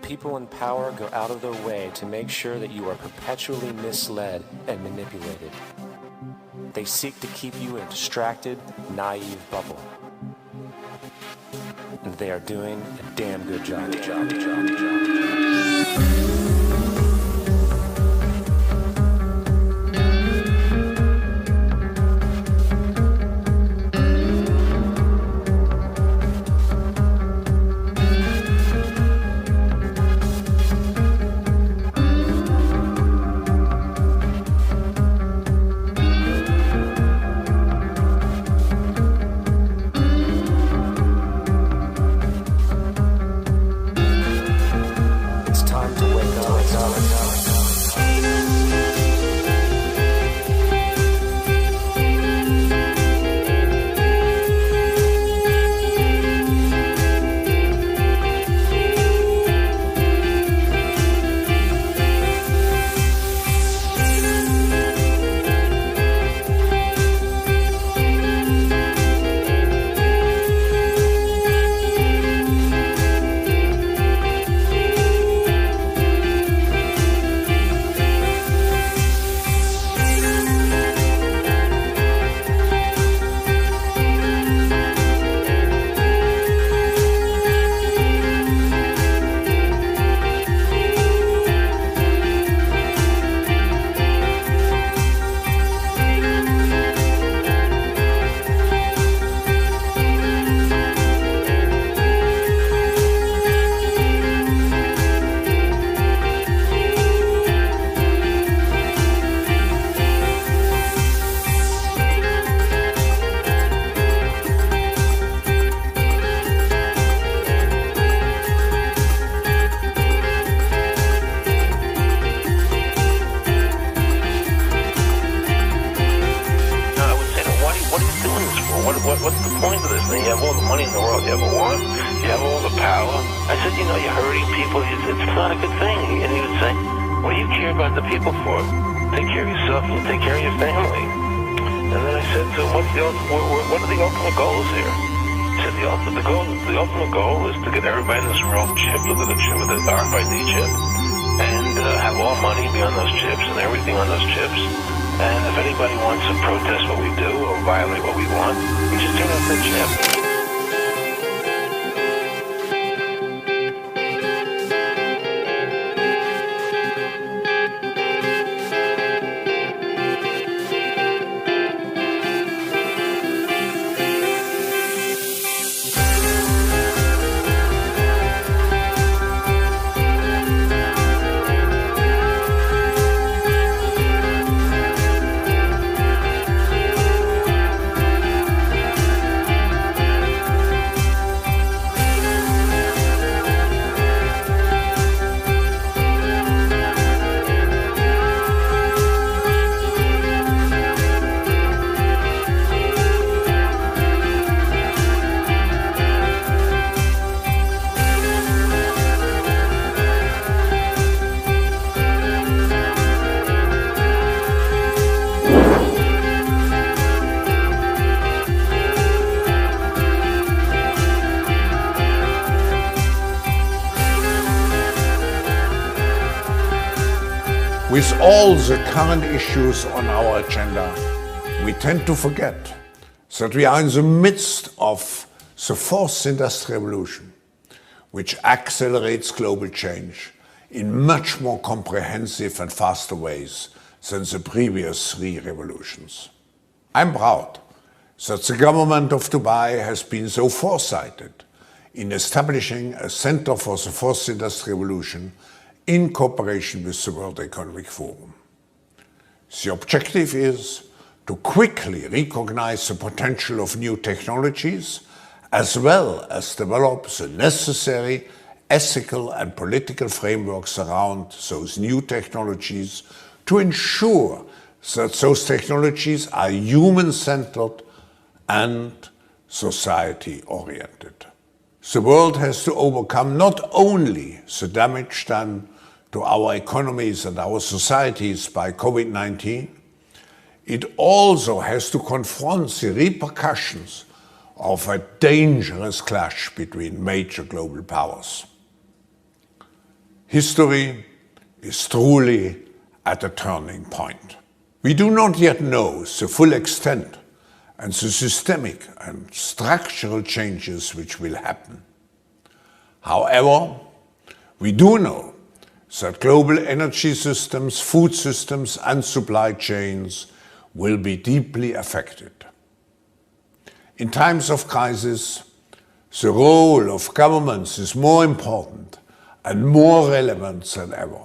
People in power go out of their way to make sure that you are perpetually misled and manipulated. They seek to keep you in a distracted, naive bubble. And they are doing a damn good job. What's the point of this thing? You have all the money in the world you ever want. You have all the power. I said, you're hurting people. It's not a good thing. And he would say, what do you care about the people for? Take care of yourself and take care of your family. And then I said to him, what are the ultimate goals here? He said, the ultimate goal is to get everybody in this world chipped with the RFID chip and have all money be on those chips and everything on those chips. And if anybody wants to protest what we do or violate what we want, we just turn off the chip. With all the current issues on our agenda, we tend to forget that we are in the midst of the fourth industrial revolution, which accelerates global change in much more comprehensive and faster ways than the previous three revolutions. I'm proud that the government of Dubai has been so foresighted in establishing a Center for the Fourth Industrial Revolution in cooperation with the World Economic Forum. The objective is to quickly recognize the potential of new technologies, as well as develop the necessary ethical and political frameworks around those new technologies to ensure that those technologies are human-centered and society-oriented. The world has to overcome not only the damage done to our economies and our societies by COVID-19, it also has to confront the repercussions of a dangerous clash between major global powers. History is truly at a turning point. We do not yet know the full extent and the systemic and structural changes which will happen. However, we do know that global energy systems, food systems and supply chains will be deeply affected. In times of crisis, the role of governments is more important and more relevant than ever.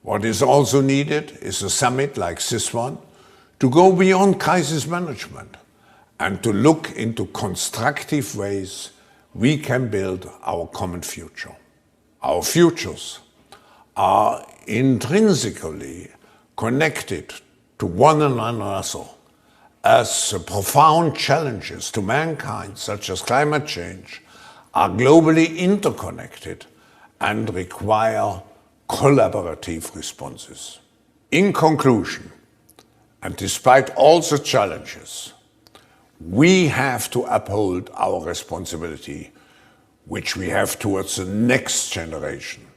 What is also needed is a summit like this one to go beyond crisis management and to look into constructive ways we can build our common future. Our futures are intrinsically connected to one another, as the profound challenges to mankind, such as climate change, are globally interconnected and require collaborative responses. In conclusion, and despite all the challenges, we have to uphold our responsibility, which we have towards the next generation,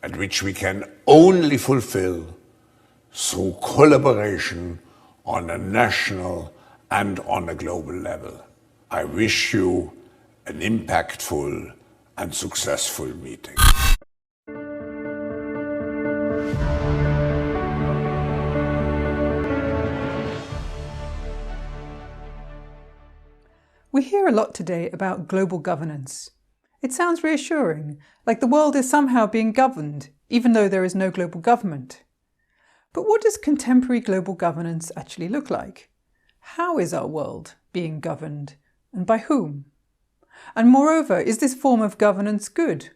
and which we can only fulfill through collaboration on a national and on a global level. I wish you an impactful and successful meeting. We hear a lot today about global governance. It sounds reassuring, like the world is somehow being governed, even though there is no global government. But what does contemporary global governance actually look like? How is our world being governed, and by whom? And moreover, is this form of governance good,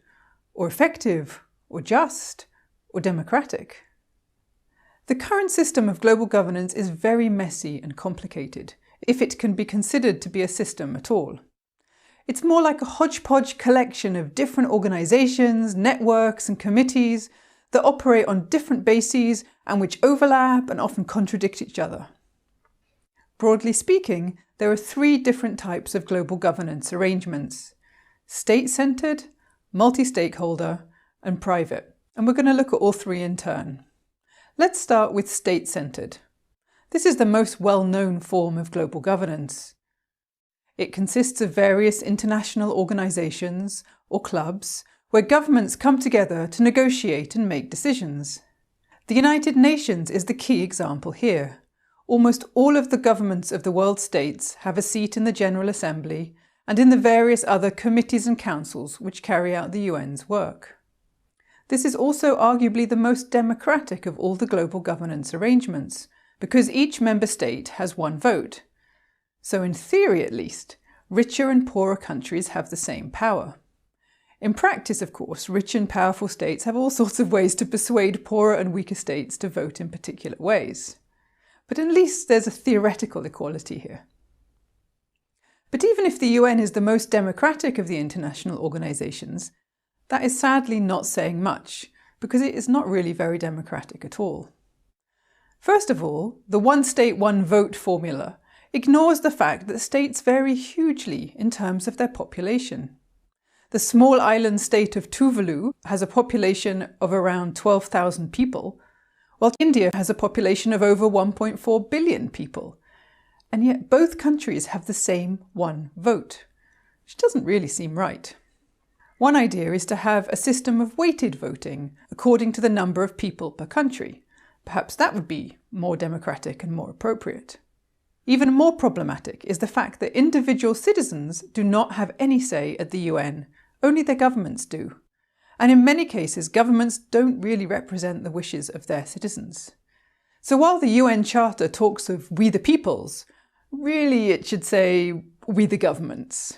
or effective, or just, or democratic? The current system of global governance is very messy and complicated, if it can be considered to be a system at all. It's more like a hodgepodge collection of different organizations, networks, and committees that operate on different bases and which overlap and often contradict each other. Broadly speaking, there are three different types of global governance arrangements: state-centered, multi-stakeholder, and private. And we're going to look at all three in turn. Let's start with state-centered. This is the most well-known form of global governance. It consists of various international organizations or clubs where governments come together to negotiate and make decisions. The United Nations is the key example here. Almost all of the governments of the world states have a seat in the General Assembly and in the various other committees and councils which carry out the UN's work. This is also arguably the most democratic of all the global governance arrangements, because each member state has one vote. So in theory at least, richer and poorer countries have the same power. In practice, of course, rich and powerful states have all sorts of ways to persuade poorer and weaker states to vote in particular ways. But at least there's a theoretical equality here. But even if the UN is the most democratic of the international organizations, that is sadly not saying much, because it is not really very democratic at all. First of all, the one state, one vote formula ignores the fact that states vary hugely in terms of their population. The small island state of Tuvalu has a population of around 12,000 people, while India has a population of over 1.4 billion people. And yet both countries have the same one vote, which doesn't really seem right. One idea is to have a system of weighted voting according to the number of people per country. Perhaps that would be more democratic and more appropriate. Even more problematic is the fact that individual citizens do not have any say at the UN, only their governments do. And in many cases, governments don't really represent the wishes of their citizens. So while the UN Charter talks of we the peoples, really it should say we the governments.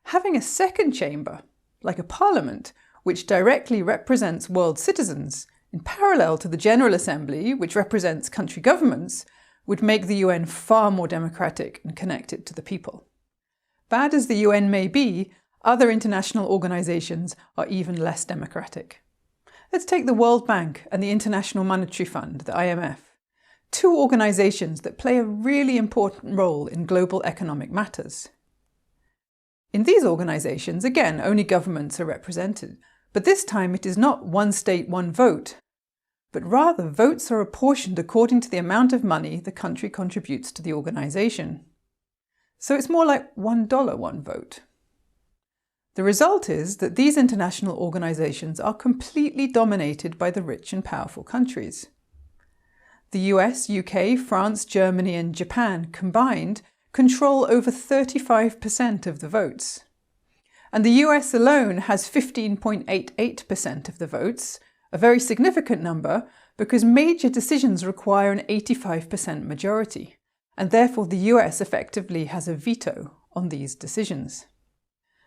Having a second chamber, like a parliament, which directly represents world citizens, in parallel to the General Assembly, which represents country governments, would make the UN far more democratic and connected to the people. Bad as the UN may be, other international organizations are even less democratic. Let's take the World Bank and the International Monetary Fund, the IMF, two organizations that play a really important role in global economic matters. In these organizations, again, only governments are represented, But this time it is not one state, one vote, but rather votes are apportioned according to the amount of money the country contributes to the organisation. So it's more like $1, one vote. The result is that these international organisations are completely dominated by the rich and powerful countries. The US, UK, France, Germany and Japan combined control over 35% of the votes. And the US alone has 15.88% of the votes, a very significant number because major decisions require an 85% majority, and therefore the US effectively has a veto on these decisions.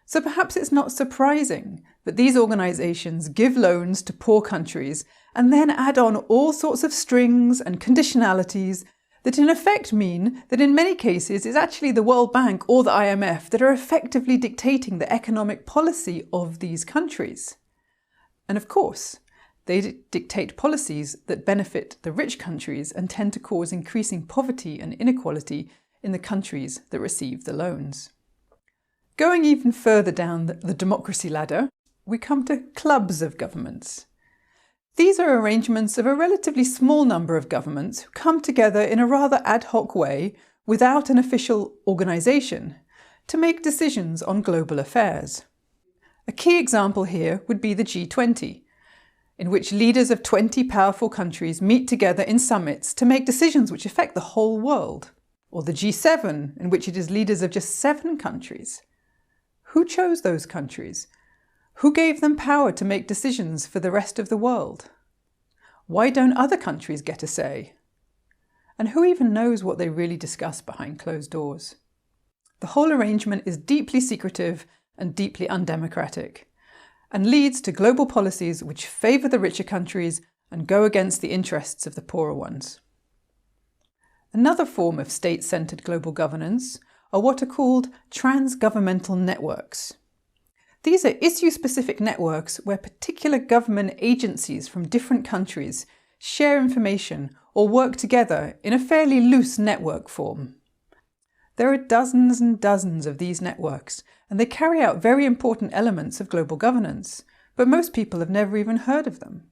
So perhaps it's not surprising that these organisations give loans to poor countries and then add on all sorts of strings and conditionalities that in effect mean that in many cases it's actually the World Bank or the IMF that are effectively dictating the economic policy of these countries. And of course, they dictate policies that benefit the rich countries and tend to cause increasing poverty and inequality in the countries that receive the loans. Going even further down the democracy ladder, we come to clubs of governments. These are arrangements of a relatively small number of governments who come together in a rather ad hoc way, without an official organisation, to make decisions on global affairs. A key example here would be the G20, in which leaders of 20 powerful countries meet together in summits to make decisions which affect the whole world, or the G7, in which it is leaders of just 7 countries. Who chose those countries? Who gave them power to make decisions for the rest of the world? Why don't other countries get a say? And who even knows what they really discuss behind closed doors? The whole arrangement is deeply secretive and deeply undemocratic, and leads to global policies which favour the richer countries and go against the interests of the poorer ones. Another form of state-centred global governance are what are called trans-governmental networks. These are issue-specific networks where particular government agencies from different countries share information or work together in a fairly loose network form. There are dozens and dozens of these networks, and they carry out very important elements of global governance, but most people have never even heard of them.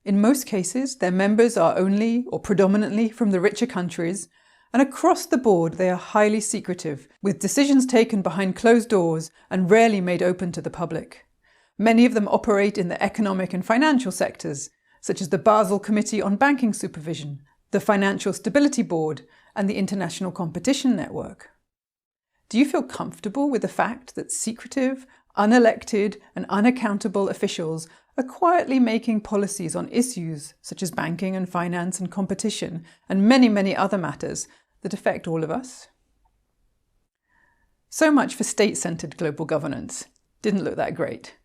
In most cases, their members are only or predominantly from the richer countries, and across the board they are highly secretive, with decisions taken behind closed doors and rarely made open to the public. Many of them operate in the economic and financial sectors, such as the Basel Committee on Banking Supervision, the Financial Stability Board, and the International Competition Network. Do you feel comfortable with the fact that secretive, unelected, and unaccountable officials are quietly making policies on issues such as banking and finance and competition, and many, many other matters that affect all of us? So much for state-centred global governance. Didn't look that great.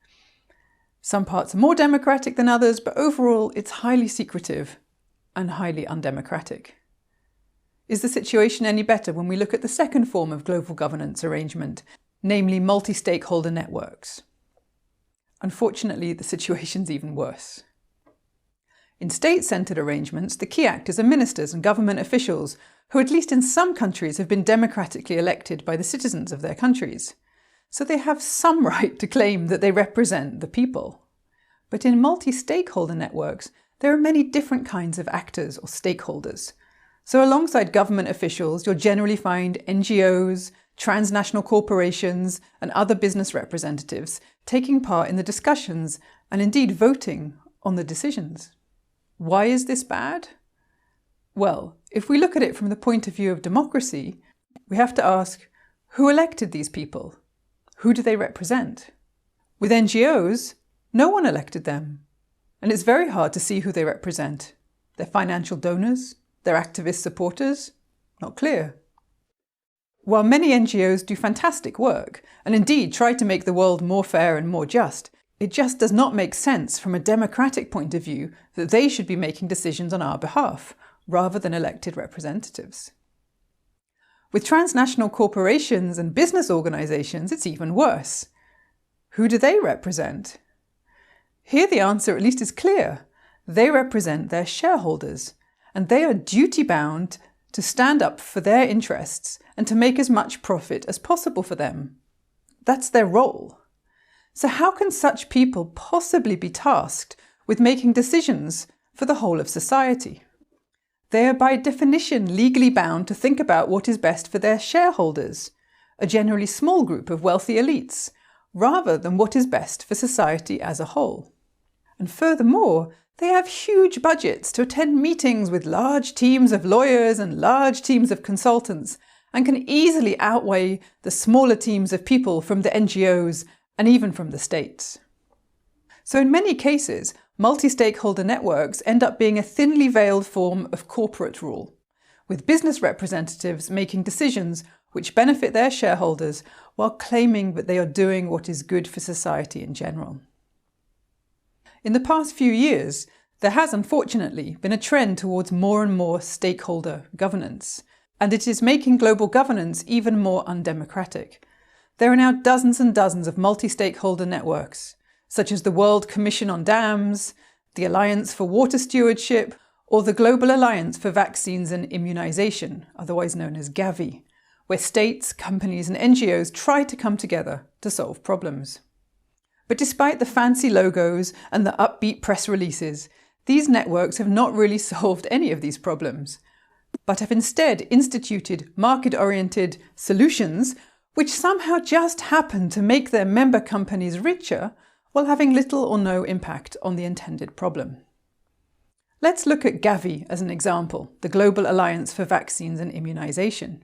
Some parts are more democratic than others, but overall it's highly secretive and highly undemocratic. Is the situation any better when we look at the second form of global governance arrangement, namely multi-stakeholder networks? Unfortunately, the situation's even worse. In state-centred arrangements, the key actors are ministers and government officials who, at least in some countries, have been democratically elected by the citizens of their countries. So they have some right to claim that they represent the people. But in multi-stakeholder networks, there are many different kinds of actors or stakeholders. So alongside government officials, you'll generally find NGOs, transnational corporations, and other business representatives taking part in the discussions and indeed voting on the decisions. Why is this bad? Well, if we look at it from the point of view of democracy, we have to ask, who elected these people? Who do they represent? With NGOs, no one elected them. And it's very hard to see who they represent. Their financial donors? Their activist supporters? Not clear. While many NGOs do fantastic work, and indeed try to make the world more fair and more just, it just does not make sense from a democratic point of view that they should be making decisions on our behalf, rather than elected representatives. With transnational corporations and business organisations, it's even worse. Who do they represent? Here the answer at least is clear. They represent their shareholders, and they are duty-bound to stand up for their interests and to make as much profit as possible for them. That's their role. So how can such people possibly be tasked with making decisions for the whole of society? They are by definition legally bound to think about what is best for their shareholders, a generally small group of wealthy elites, rather than what is best for society as a whole. And furthermore, they have huge budgets to attend meetings with large teams of lawyers and large teams of consultants, and can easily outweigh the smaller teams of people from the NGOs and even from the states. So in many cases, multi-stakeholder networks end up being a thinly veiled form of corporate rule, with business representatives making decisions which benefit their shareholders while claiming that they are doing what is good for society in general. In the past few years, there has unfortunately been a trend towards more and more stakeholder governance, and it is making global governance even more undemocratic. There are now dozens and dozens of multi-stakeholder networks, such as the World Commission on Dams, the Alliance for Water Stewardship, or the Global Alliance for Vaccines and Immunization, otherwise known as Gavi, where states, companies and NGOs try to come together to solve problems. But despite the fancy logos and the upbeat press releases, these networks have not really solved any of these problems, but have instead instituted market-oriented solutions which somehow just happen to make their member companies richer while having little or no impact on the intended problem. Let's look at Gavi as an example, the Global Alliance for Vaccines and Immunization.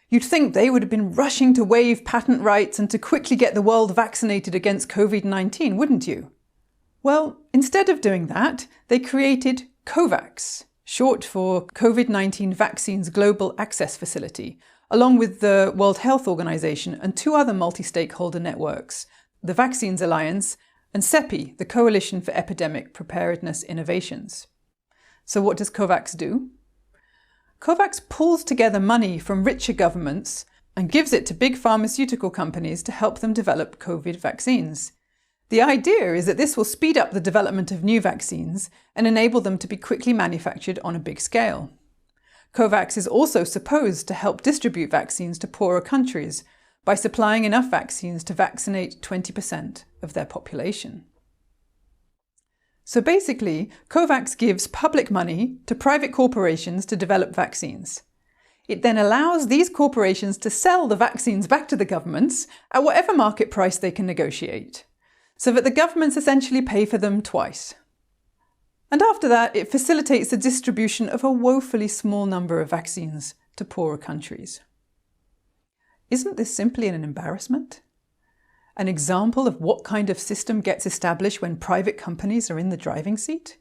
You'd think they would have been rushing to waive patent rights and to quickly get the world vaccinated against COVID-19, wouldn't you? Well, instead of doing that, they created COVAX, short for COVID-19 Vaccines Global Access Facility, along with the World Health Organization and two other multi-stakeholder networks, the Vaccines Alliance and CEPI, the Coalition for Epidemic Preparedness Innovations. So what does COVAX do? COVAX pulls together money from richer governments and gives it to big pharmaceutical companies to help them develop COVID vaccines. The idea is that this will speed up the development of new vaccines and enable them to be quickly manufactured on a big scale. COVAX is also supposed to help distribute vaccines to poorer countries by supplying enough vaccines to vaccinate 20% of their population. So basically, COVAX gives public money to private corporations to develop vaccines. It then allows these corporations to sell the vaccines back to the governments at whatever market price they can negotiate, so that the governments essentially pay for them twice. And after that, it facilitates the distribution of a woefully small number of vaccines to poorer countries. Isn't this simply an embarrassment? An example of what kind of system gets established when private companies are in the driving seat?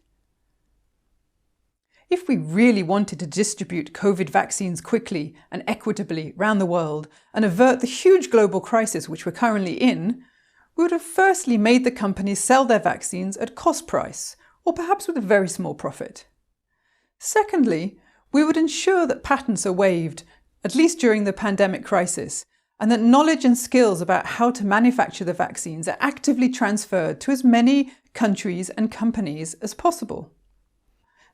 If we really wanted to distribute COVID vaccines quickly and equitably around the world and avert the huge global crisis which we're currently in, we would have firstly made the companies sell their vaccines at cost price, or perhaps with a very small profit. Secondly, we would ensure that patents are waived, at least during the pandemic crisis, and that knowledge and skills about how to manufacture the vaccines are actively transferred to as many countries and companies as possible.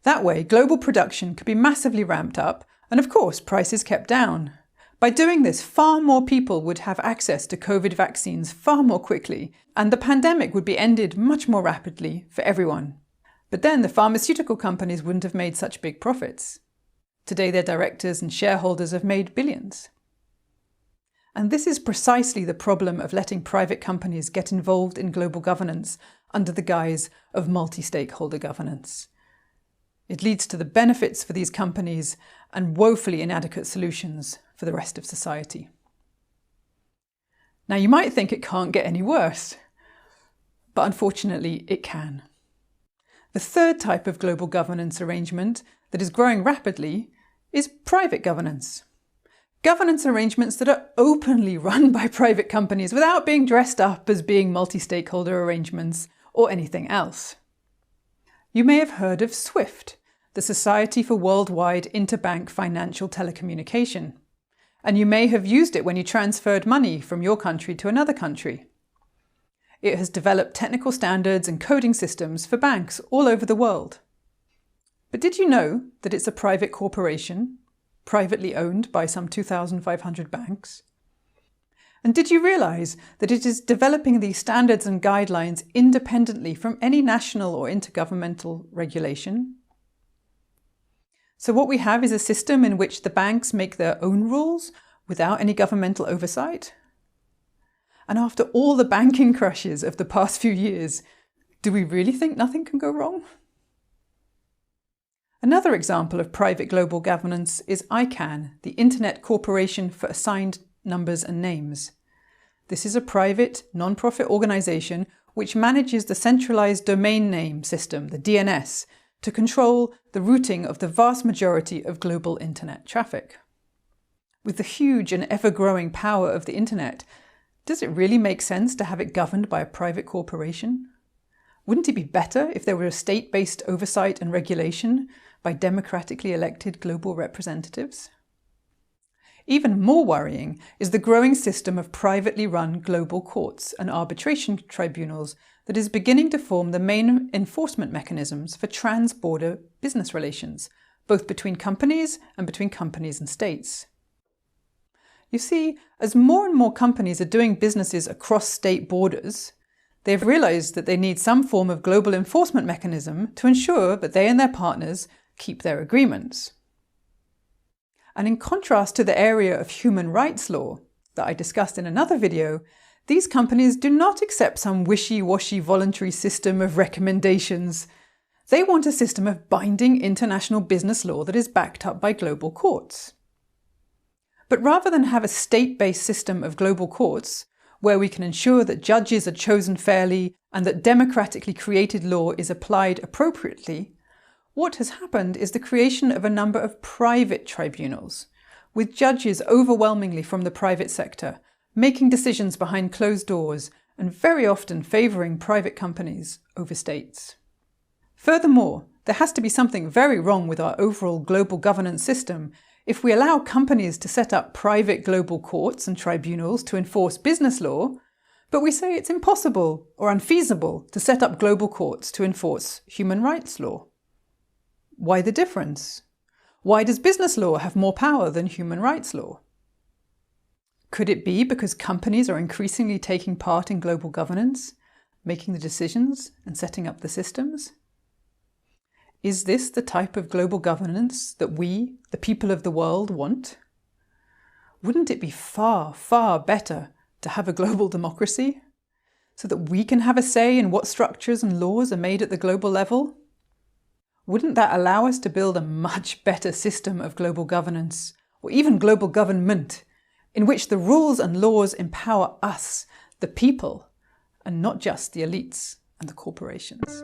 That way, global production could be massively ramped up and, of course, prices kept down. By doing this, far more people would have access to COVID vaccines far more quickly, and the pandemic would be ended much more rapidly for everyone. But then the pharmaceutical companies wouldn't have made such big profits. Today, their directors and shareholders have made billions. And this is precisely the problem of letting private companies get involved in global governance under the guise of multi-stakeholder governance. It leads to the benefits for these companies and woefully inadequate solutions for the rest of society. Now, you might think it can't get any worse, but unfortunately it can. The third type of global governance arrangement that is growing rapidly is private governance. Governance arrangements that are openly run by private companies without being dressed up as being multi-stakeholder arrangements or anything else. You may have heard of SWIFT, the Society for Worldwide Interbank Financial Telecommunication, and you may have used it when you transferred money from your country to another country. It has developed technical standards and coding systems for banks all over the world. But did you know that it's a private corporation, privately owned by some 2,500 banks? And did you realise that it is developing these standards and guidelines independently from any national or intergovernmental regulation? So what we have is a system in which the banks make their own rules without any governmental oversight. And after all the banking crashes of the past few years, do we really think nothing can go wrong? Another example of private global governance is ICANN, the Internet Corporation for Assigned Numbers and Names. This is a private, non-profit organisation which manages the centralised domain name system, the DNS, to control the routing of the vast majority of global internet traffic. With the huge and ever-growing power of the internet, does it really make sense to have it governed by a private corporation? Wouldn't it be better if there were a state-based oversight and regulation by democratically elected global representatives? Even more worrying is the growing system of privately run global courts and arbitration tribunals that is beginning to form the main enforcement mechanisms for trans-border business relations, both between companies and states. You see, as more and more companies are doing businesses across state borders, they've realised that they need some form of global enforcement mechanism to ensure that they and their partners keep their agreements. And in contrast to the area of human rights law that I discussed in another video, these companies do not accept some wishy-washy voluntary system of recommendations. They want a system of binding international business law that is backed up by global courts. But rather than have a state-based system of global courts, where we can ensure that judges are chosen fairly and that democratically created law is applied appropriately, what has happened is the creation of a number of private tribunals, with judges overwhelmingly from the private sector, making decisions behind closed doors and very often favouring private companies over states. Furthermore, there has to be something very wrong with our overall global governance system if we allow companies to set up private global courts and tribunals to enforce business law, but we say it's impossible or unfeasible to set up global courts to enforce human rights law. Why the difference? Why does business law have more power than human rights law? Could it be because companies are increasingly taking part in global governance, making the decisions and setting up the systems? Is this the type of global governance that we, the people of the world, want? Wouldn't it be far, far better to have a global democracy so that we can have a say in what structures and laws are made at the global level? Wouldn't that allow us to build a much better system of global governance, or even global government, in which the rules and laws empower us, the people, and not just the elites and the corporations?